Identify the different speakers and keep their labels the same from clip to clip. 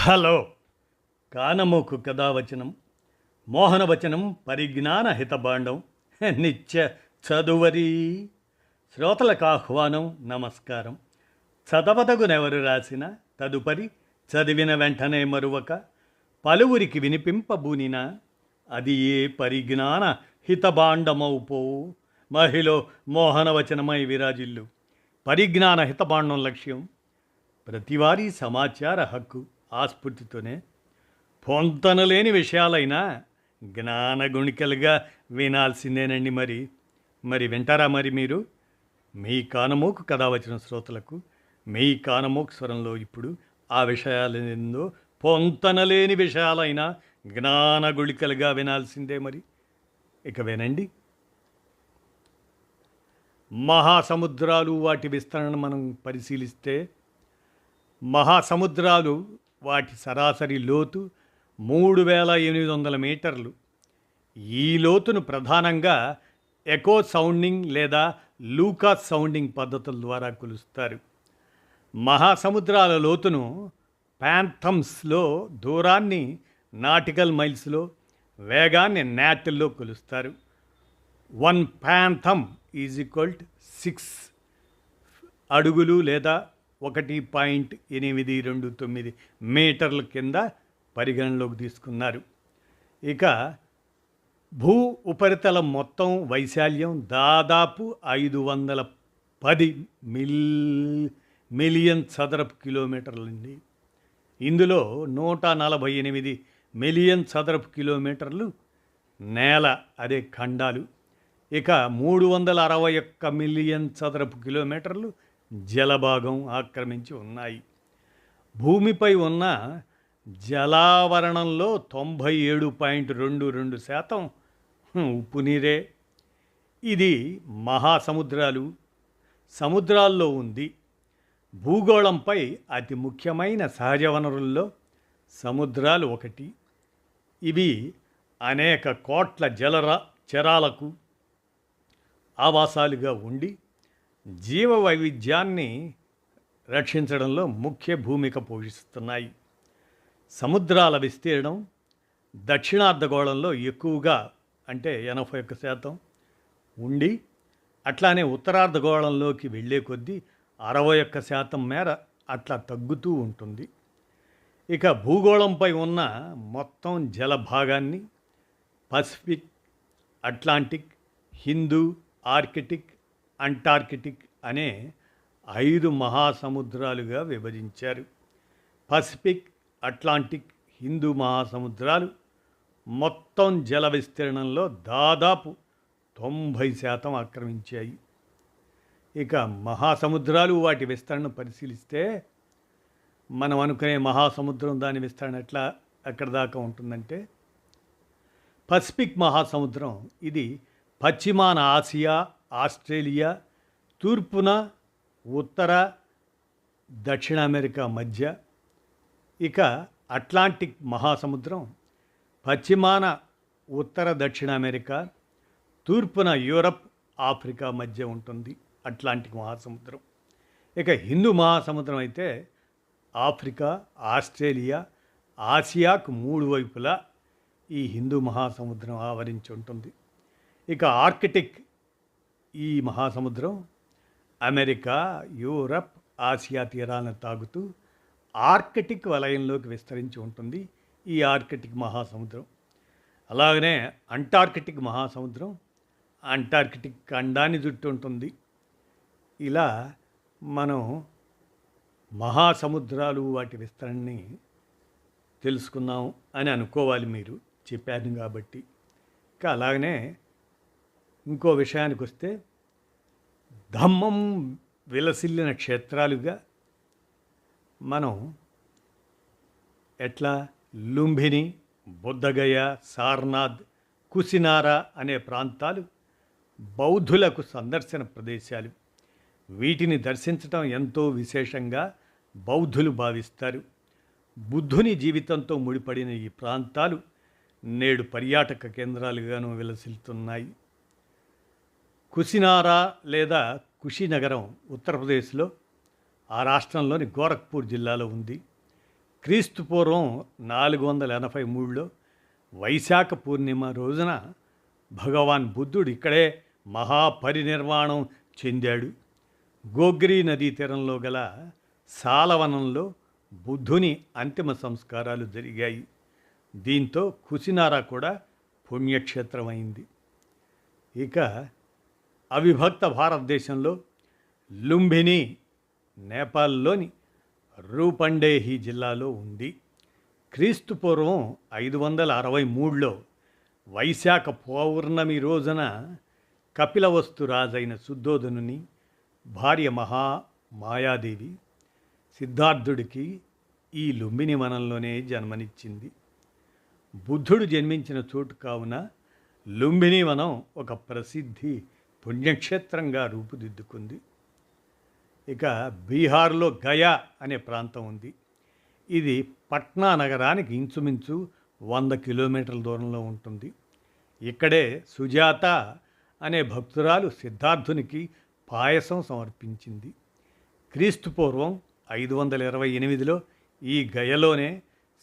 Speaker 1: Hello. కానమోకు కథావచనం మోహనవచనం పరిజ్ఞాన హితబాండం నిత్య చదువరి. శ్రోతలకు ఆహ్వానం, నమస్కారం. చదవదగునెవరు రాసిన తదుపరి చదివిన వెంటనే మరువక పలువురికి వినిపింపబూనిన అది ఏ పరిజ్ఞాన హితబాండమౌపో. మహిళ మోహనవచనమై విరాజిల్లు. పరిజ్ఞాన హితబాండం లక్ష్యం ప్రతివారీ సమాచార హక్కు. ఆస్ఫూర్తితోనే పొంతనలేని విషయాలైనా జ్ఞానగుణికలుగా వినాల్సిందేనండి. మరి వింటారా? మీరు మీ కానమోకు కథావచన శ్రోతలకు మీ కానమోకు స్వరంలో ఇప్పుడు ఆ విషయాలేందో పొంతనలేని విషయాలైనా జ్ఞానగుళికలుగా వినాల్సిందే. ఇక వినండి. మహాసముద్రాలు, వాటి విస్తరణ మనం పరిశీలిస్తే, మహాసముద్రాలు వాటి సరాసరి లోతు 3800 మీటర్లు. ఈ లోతును ప్రధానంగా ఎకో సౌండింగ్ లేదా లూకాస్ సౌండింగ్ పద్ధతుల ద్వారా కొలుస్తారు. మహాసముద్రాల లోతును ప్యాంథమ్స్లో, దూరాన్ని నాటికల్ మైల్స్లో, వేగాన్ని నాటిల్లో కొలుస్తారు. 1 ప్యాంథమ్ ఈజ్ ఈక్వల్ టు 6 అడుగులు లేదా 1.829 మీటర్ల కింద పరిగణలోకి తీసుకున్నారు. ఇక భూ ఉపరితలం మొత్తం వైశాల్యం దాదాపు 510 మిలియన్ చదరపు కిలోమీటర్లండి. ఇందులో 148 మిలియన్ చదరపు కిలోమీటర్లు నేల, అదే ఖండాలు. ఇక 361 మిలియన్ చదరపు కిలోమీటర్లు జలభాగం ఆక్రమించి ఉన్నాయి. భూమిపై ఉన్న జలావరణంలో 97.22% ఉప్పు నీరే. ఇది సముద్రాల్లో ఉంది. భూగోళంపై అతి ముఖ్యమైన సహజ వనరుల్లో సముద్రాలు ఒకటి. ఇవి అనేక కోట్ల చరాలకు ఆవాసాలుగా ఉండి జీవ వైవిధ్యాన్ని రక్షించడంలో ముఖ్య భూమిక పోషిస్తున్నాయి. సముద్రాల విస్తీర్ణం దక్షిణార్ధగోళంలో ఎక్కువగా, అంటే 81% ఉండి, అట్లానే ఉత్తరార్ధగోళంలోకి వెళ్ళే కొద్దీ 61% మేర అట్లా తగ్గుతూ ఉంటుంది. ఇక భూగోళంపై ఉన్న మొత్తం జల భాగాన్ని Pacific, Atlantic, Hindu, Arctic, Antarctic అనే 5 మహాసముద్రాలుగా విభజించారు. పసిఫిక్, అట్లాంటిక్, హిందూ మహాసముద్రాలు మొత్తం జల విస్తీర్ణంలో దాదాపు 90% ఆక్రమించాయి. ఇక మహాసముద్రాలు, వాటి విస్తరణ పరిశీలిస్తే, మనం అనుకునే మహాసముద్రం దాని విస్తరణ ఎక్కడి దాకా ఉంటుందంటే, పసిఫిక్ మహాసముద్రం ఇది పశ్చిమాన ఆసియా, ఆస్ట్రేలియా, తూర్పున ఉత్తర దక్షిణ అమెరికా మధ్య. ఇక అట్లాంటిక్ మహాసముద్రం పశ్చిమాన ఉత్తర దక్షిణ అమెరికా, తూర్పున యూరప్, ఆఫ్రికా మధ్య ఉంటుంది అట్లాంటిక్ మహాసముద్రం. ఇక హిందూ మహాసముద్రం అయితే ఆఫ్రికా, ఆస్ట్రేలియా, ఆసియాకు 3 వైపులా ఈ హిందూ మహాసముద్రం ఆవరించి ఉంటుంది. ఇక ఆర్కిటిక్ ఈ మహాసముద్రం అమెరికా, యూరప్, ఆసియా తీరాలను తాగుతూ ఆర్కిటిక్ వలయంలోకి విస్తరించి ఉంటుంది ఈ ఆర్కిటిక్ మహాసముద్రం. అలాగనే అంటార్కిటిక్ మహాసముద్రం అంటార్కిటిక్ ఖండాన్ని చుట్టూ ఉంటుంది. ఇలా మనం మహాసముద్రాలు, వాటి విస్తరణని తెలుసుకున్నాం అని అనుకోవాలి. మీరు చెప్పాను కాబట్టి. ఇంకా అలాగనే ఇంకో విషయానికి వస్తే, ధమ్మం విలసిల్లిన క్షేత్రాలుగా మనం ఎట్లా లుంబిని, బుద్ధగయ, సార్నాథ్, కుసినారా అనే ప్రాంతాలు బౌద్ధులకు సందర్శన ప్రదేశాలు. వీటిని దర్శించటం ఎంతో విశేషంగా బౌద్ధులు భావిస్తారు. బుద్ధుని జీవితంతో ముడిపడిన ఈ ప్రాంతాలు నేడు పర్యాటక కేంద్రాలుగాను విలసిల్లుతున్నాయి. కుసినారా లేదా కుషినగరం ఉత్తరప్రదేశ్లో, ఆ రాష్ట్రంలోని గోరఖ్పూర్ జిల్లాలో ఉంది. క్రీస్తు పూర్వం 483లో వైశాఖ పూర్ణిమ రోజున భగవాన్ బుద్ధుడు ఇక్కడే మహాపరినిర్వాణం చెందాడు. గోగ్రీ నదీ తీరంలో గల సాలవనంలో బుద్ధుని అంతిమ సంస్కారాలు జరిగాయి. దీంతో కుసినారా కూడా పుణ్యక్షేత్రమైంది. ఇక అవిభక్త భారతదేశంలో లుంబిని నేపాల్లోని రూపండేహి జిల్లాలో ఉంది. క్రీస్తు పూర్వం 563లో వైశాఖ పౌర్ణమి రోజున కపిలవస్తు రాజైన శుద్ధోధనుని భార్య మాయాదేవి సిద్ధార్థుడికి ఈ లుంబిని వనంలోనే జన్మనిచ్చింది. బుద్ధుడు జన్మించిన చోటు కావున లుంబిని వనం ఒక ప్రసిద్ధి పుణ్యక్షేత్రంగా రూపుదిద్దుకుంది. ఇక బీహార్లో గయా అనే ప్రాంతం ఉంది. ఇది పట్నా నగరానికి ఇంచుమించు 100 కిలోమీటర్ల దూరంలో ఉంటుంది. ఇక్కడే సుజాత అనే భక్తురాలు సిద్ధార్థునికి పాయసం సమర్పించింది. క్రీస్తు పూర్వం 528లో ఈ గయలోనే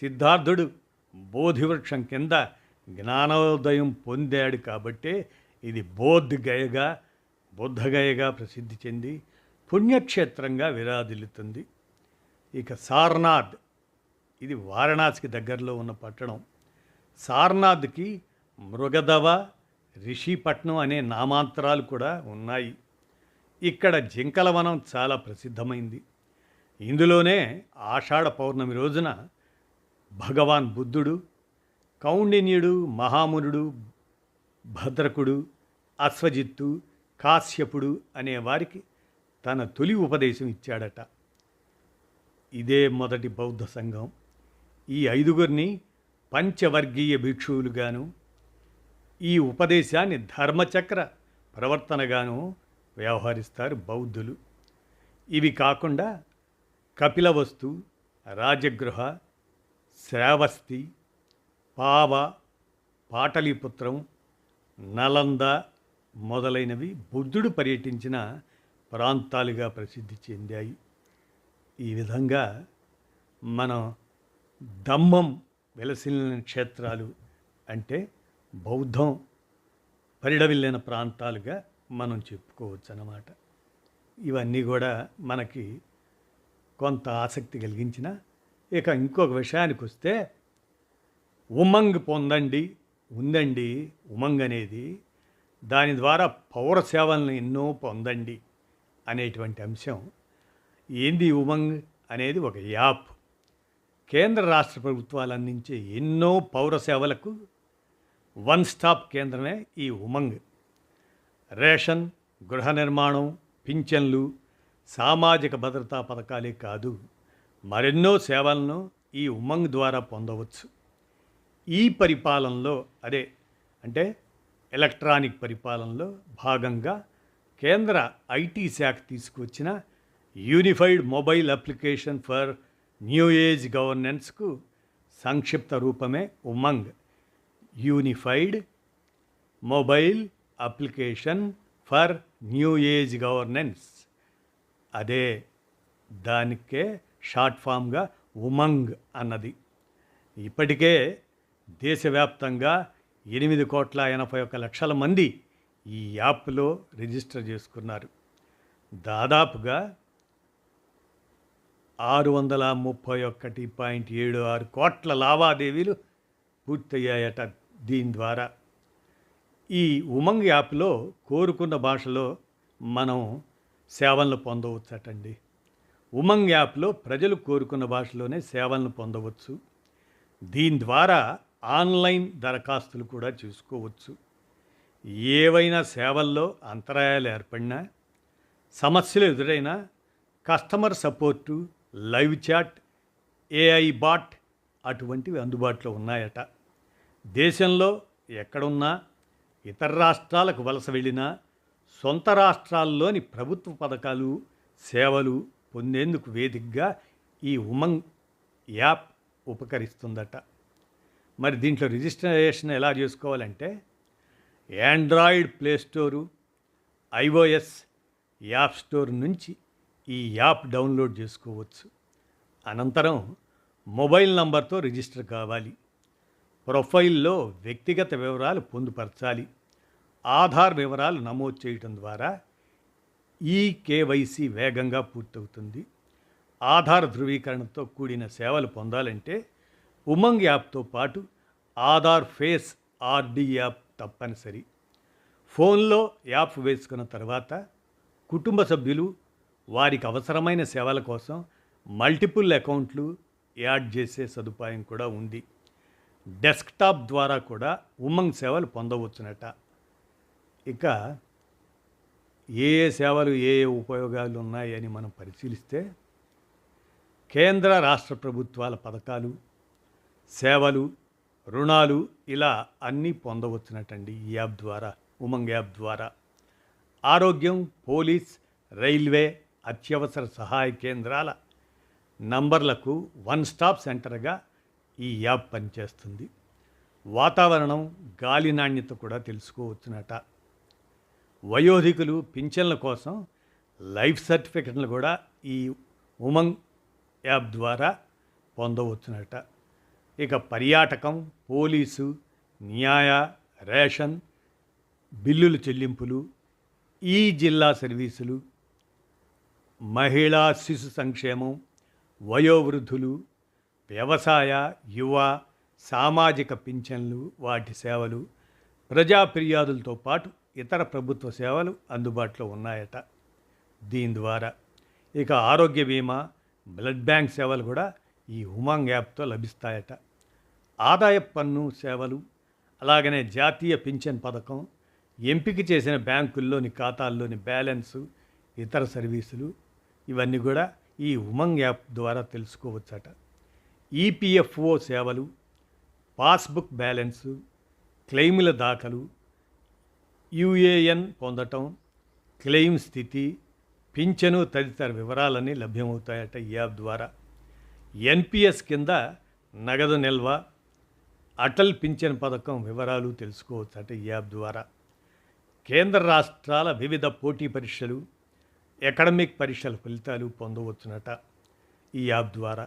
Speaker 1: సిద్ధార్థుడు బోధివృక్షం కింద జ్ఞానోదయం పొందాడు. కాబట్టే ఇది బోద్ధగయగా బుద్ధగయగా ప్రసిద్ధి చెంది పుణ్యక్షేత్రంగా విరాజిల్లుతుంది. ఇక సారనాథ్, ఇది వారణాసికి దగ్గరలో ఉన్న పట్టణం. సారనాథ్కి మృగదవ, రిషిపట్నం అనే నామాంతరాలు కూడా ఉన్నాయి. ఇక్కడ జింకల వనం చాలా ప్రసిద్ధమైంది. ఇందులోనే ఆషాఢ పౌర్ణమి రోజున భగవాన్ బుద్ధుడు, కౌండిన్యుడు, మహామునుడు, భద్రకుడు, అశ్వజిత్తు, కాశ్యపుడు అనే వారికి తన తొలి ఉపదేశం ఇచ్చాడట. ఇదే మొదటి బౌద్ధ సంఘం. ఈ 5గురిని పంచవర్గీయ భిక్షువులుగాను, ఈ ఉపదేశాన్ని ధర్మచక్ర ప్రవర్తనగాను వ్యవహరిస్తారు బౌద్ధులు. ఇవి కాకుండా కపిలవస్తు, రాజగృహ, శ్రావస్తి, పావ, పాటలీపుత్రం, నలంద మొదలైనవి బుద్ధుడు పర్యటించిన ప్రాంతాలుగా ప్రసిద్ధి చెందాయి. ఈ విధంగా మనం ధమ్మం వెలసిల్లిన క్షేత్రాలు అంటే బౌద్ధం పరిడవిల్లిన ప్రాంతాలుగా మనం చెప్పుకోవచ్చు అన్నమాట. ఇవన్నీ కూడా మనకి కొంత ఆసక్తి కలిగించిన. ఇక ఇంకొక విషయానికి వస్తే ఉమంగ్ పొందండి ఉందండి. ఉమంగ్ అనేది దాని ద్వారా పౌర సేవలను ఎన్నో పొందండి అనేటువంటి అంశం. ఏంది ఉమంగ్ అనేది? ఒక యాప్. కేంద్ర రాష్ట్ర ప్రభుత్వాలు అందించే ఎన్నో పౌర సేవలకు వన్ స్టాప్ కేంద్రమే ఈ ఉమంగ్. రేషన్, గృహ నిర్మాణం, పింఛన్లు, సామాజిక భద్రతా పథకాలే కాదు, మరెన్నో సేవలను ఈ ఉమంగ్ ద్వారా పొందవచ్చు. ఈ పరిపాలనలో అంటే ఎలక్ట్రానిక్ పరిపాలనలో భాగంగా కేంద్ర ఐటీ శాఖ తీసుకువచ్చిన unified mobile application for new age గవర్నెన్స్కు సంక్షిప్త రూపమే Umang. Unified mobile application for new age governance, అదే దానికే షార్ట్ ఫామ్గా ఉమంగ్ అన్నది. ఇప్పటికే దేశవ్యాప్తంగా 8,81,00,000 మంది ఈ యాప్లో రిజిస్టర్ చేసుకున్నారు. దాదాపుగా 631.76 కోట్ల లావాదేవీలు పూర్తయ్యాయట దీని ద్వారా. ఈ ఉమంగ్ యాప్లో కోరుకున్న భాషలో మనం సేవలను పొందవచ్చటండి. ఉమంగ్ యాప్లో ప్రజలు కోరుకున్న భాషలోనే సేవలను పొందవచ్చు. దీని ద్వారా ఆన్లైన్ దరఖాస్తులు కూడా చేసుకోవచ్చు. ఏవైనా సేవల్లో అంతరాయాలు ఏర్పడినా, సమస్యలు ఎదురైనా customer support, live chat, AI bot అటువంటివి అందుబాటులో ఉన్నాయట. దేశంలో ఎక్కడున్నా, ఇతర రాష్ట్రాలకు వలస వెళ్ళినా సొంత రాష్ట్రాల్లోని ప్రభుత్వ పథకాలు, సేవలు పొందేందుకు వేదికగా ఈ ఉమంగ్ యాప్ ఉపకరిస్తుందట. మరి దీంట్లో రిజిస్ట్రేషన్ ఎలా చేసుకోవాలంటే Android play store, iOS app store నుంచి ఈ యాప్ డౌన్లోడ్ చేసుకోవచ్చు. అనంతరం మొబైల్ నంబర్తో రిజిస్టర్ కావాలి. ప్రొఫైల్లో వ్యక్తిగత వివరాలు పొందుపరచాలి. ఆధార్ వివరాలు నమోదు చేయడం ద్వారా ఈ కేవైసీ వేగంగా పూర్తవుతుంది. ఆధార్ ధృవీకరణతో కూడిన సేవలు పొందాలంటే ఉమంగ్ యాప్తో పాటు ఆధార్ ఫేస్ ఆర్డీ యాప్ తప్పనిసరి. ఫోన్లో యాప్ వేసుకున్న తర్వాత కుటుంబ సభ్యులు వారికి అవసరమైన సేవల కోసం మల్టిపుల్ అకౌంట్లు యాడ్ చేసే సదుపాయం కూడా ఉంది. డెస్క్టాప్ ద్వారా కూడా ఉమంగ్ సేవలు పొందవచ్చునట. ఇక ఏ ఏ సేవలు ఏ ఏ ఉపయోగాలు ఉన్నాయని మనం పరిశీలిస్తే కేంద్ర రాష్ట్ర ప్రభుత్వాల పథకాలు, సేవలు, రుణాలు ఇలా అన్నీ పొందవచ్చునటండి ఈ యాప్ ద్వారా, ఉమంగ్ యాప్ ద్వారా. ఆరోగ్యం, పోలీస్, రైల్వే, అత్యవసర సహాయ కేంద్రాల నంబర్లకు వన్ స్టాప్ సెంటర్గా ఈ యాప్ పనిచేస్తుంది. వాతావరణం, గాలి నాణ్యత కూడా తెలుసుకోవచ్చునట. వయోధికులు పింఛన్ల కోసం లైఫ్ సర్టిఫికెట్లు కూడా ఈ ఉమంగ్ యాప్ ద్వారా పొందవచ్చునట. ఇక పర్యాటకం, పోలీసు, న్యాయ, రేషన్, బిల్లుల చెల్లింపులు, ఈ జిల్లా సర్వీసులు, మహిళా శిశు సంక్షేమం, వయోవృద్ధులు, వ్యవసాయ, యువ, సామాజిక పింఛన్లు, వాటి సేవలు, ప్రజా ఫిర్యాదులతో పాటు ఇతర ప్రభుత్వ సేవలు అందుబాటులో ఉన్నాయట దీని ద్వారా. ఇక ఆరోగ్య బీమా, బ్లడ్ బ్యాంక్ సేవలు కూడా ఈ ఉమంగ్ యాప్తో లభిస్తాయట. ఆదాయ పన్ను సేవలు, అలాగనే జాతీయ పింఛన్ పథకం, ఎంపిక చేసిన బ్యాంకుల్లోని ఖాతాల్లోని బ్యాలెన్సు, ఇతర సర్వీసులు ఇవన్నీ కూడా ఈ ఉమంగ్ యాప్ ద్వారా తెలుసుకోవచ్చట. ఈపీఎఫ్ఓ సేవలు, పాస్బుక్ బ్యాలెన్సు, క్లెయిముల దాఖలు, యూఏఎన్ పొందటం, క్లెయిమ్ స్థితి, పింఛను తదితర వివరాలన్నీ లభ్యమవుతాయట ఈ యాప్ ద్వారా. ఎన్పిఎస్ కింద నగదు నిల్వ, అటల్ పింఛన్ పథకం వివరాలు తెలుసుకోవచ్చట ఈ యాప్ ద్వారా. కేంద్ర రాష్ట్రాల వివిధ పోటీ పరీక్షలు, అకాడమిక్ పరీక్షల ఫలితాలు పొందవచ్చునట ఈ యాప్ ద్వారా.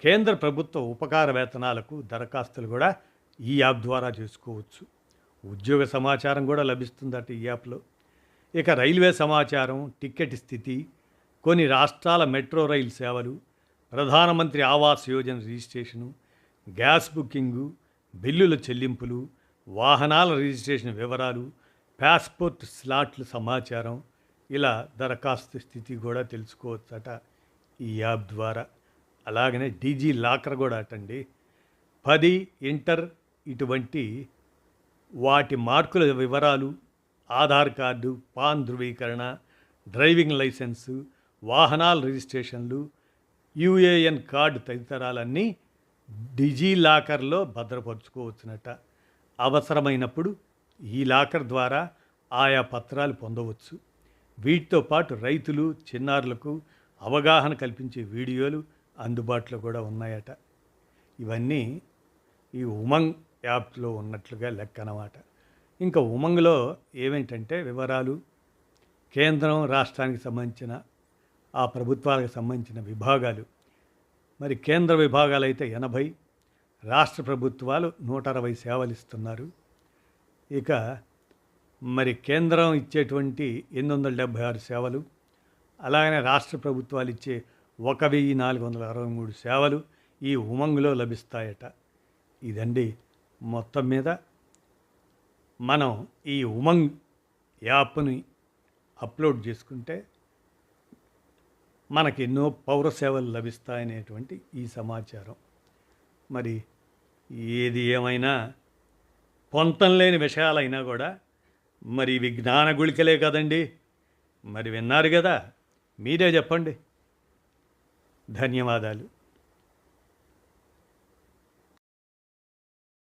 Speaker 1: కేంద్ర ప్రభుత్వ ఉపకార వేతనాలకు దరఖాస్తులు కూడా ఈ యాప్ ద్వారా చేసుకోవచ్చు. ఉద్యోగ సమాచారం కూడా లభిస్తుందట ఈ యాప్లో. ఇక రైల్వే సమాచారం, టికెట్ స్థితి, కొన్ని రాష్ట్రాల మెట్రో రైలు సేవలు, ప్రధానమంత్రి Awas Yojana registration, gas booking, బిల్లుల చెల్లింపులు, వాహనాల రిజిస్ట్రేషన్ వివరాలు, పాస్పోర్ట్ స్లాట్ల సమాచారం, ఇలా దరఖాస్తు స్థితి కూడా తెలుసుకోవచ్చట ఈ యాప్ ద్వారా. అలాగనే డీజీ లాకర్ కూడా అటండి. 10 ఇంటర్ ఇటువంటి వాటి మార్కుల వివరాలు, ఆధార్ కార్డు, పాన్ ధృవీకరణ, డ్రైవింగ్ లైసెన్సు, వాహనాల రిజిస్ట్రేషన్లు, యూఏఎన్ కార్డు తదితరాలన్నీ డిజీ లాకర్లో భద్రపరుచుకోవచ్చునట. అవసరమైనప్పుడు ఈ లాకర్ ద్వారా ఆయా పత్రాలు పొందవచ్చు. వీటితో పాటు రైతులు, చిన్నారులకు అవగాహన కల్పించే వీడియోలు అందుబాటులో కూడా ఉన్నాయట. ఇవన్నీ ఈ ఉమంగ్ యాప్లో ఉన్నట్లుగా లెక్క అన్నమాట. ఇంకా ఉమంగ్లో ఏమేంటంటే వివరాలు, కేంద్రం రాష్ట్రానికి సంబంధించిన ఆ ప్రభుత్వాలకు సంబంధించిన విభాగాలు, మరి కేంద్ర విభాగాలు అయితే 80, రాష్ట్ర ప్రభుత్వాలు 160 సేవలు ఇస్తున్నారు. ఇక మరి కేంద్రం ఇచ్చేటువంటి 876 సేవలు, అలాగనే రాష్ట్ర ప్రభుత్వాలు ఇచ్చే 1463 సేవలు ఈ ఉమంగ్లో లభిస్తాయట. ఇదండి మొత్తం మీద మనం ఈ ఉమంగ్ యాప్ని అప్లోడ్ చేసుకుంటే మనకి ఎన్నో పౌర సేవలు లభిస్తాయనేటువంటి ఈ సమాచారం. మరి ఏది ఏమైనా పొంతం లేని విషయాలైనా కూడా మరి ఇవి జ్ఞాన గుళికలే కదండి. మరి విన్నారు కదా, మీరే చెప్పండి. ధన్యవాదాలు.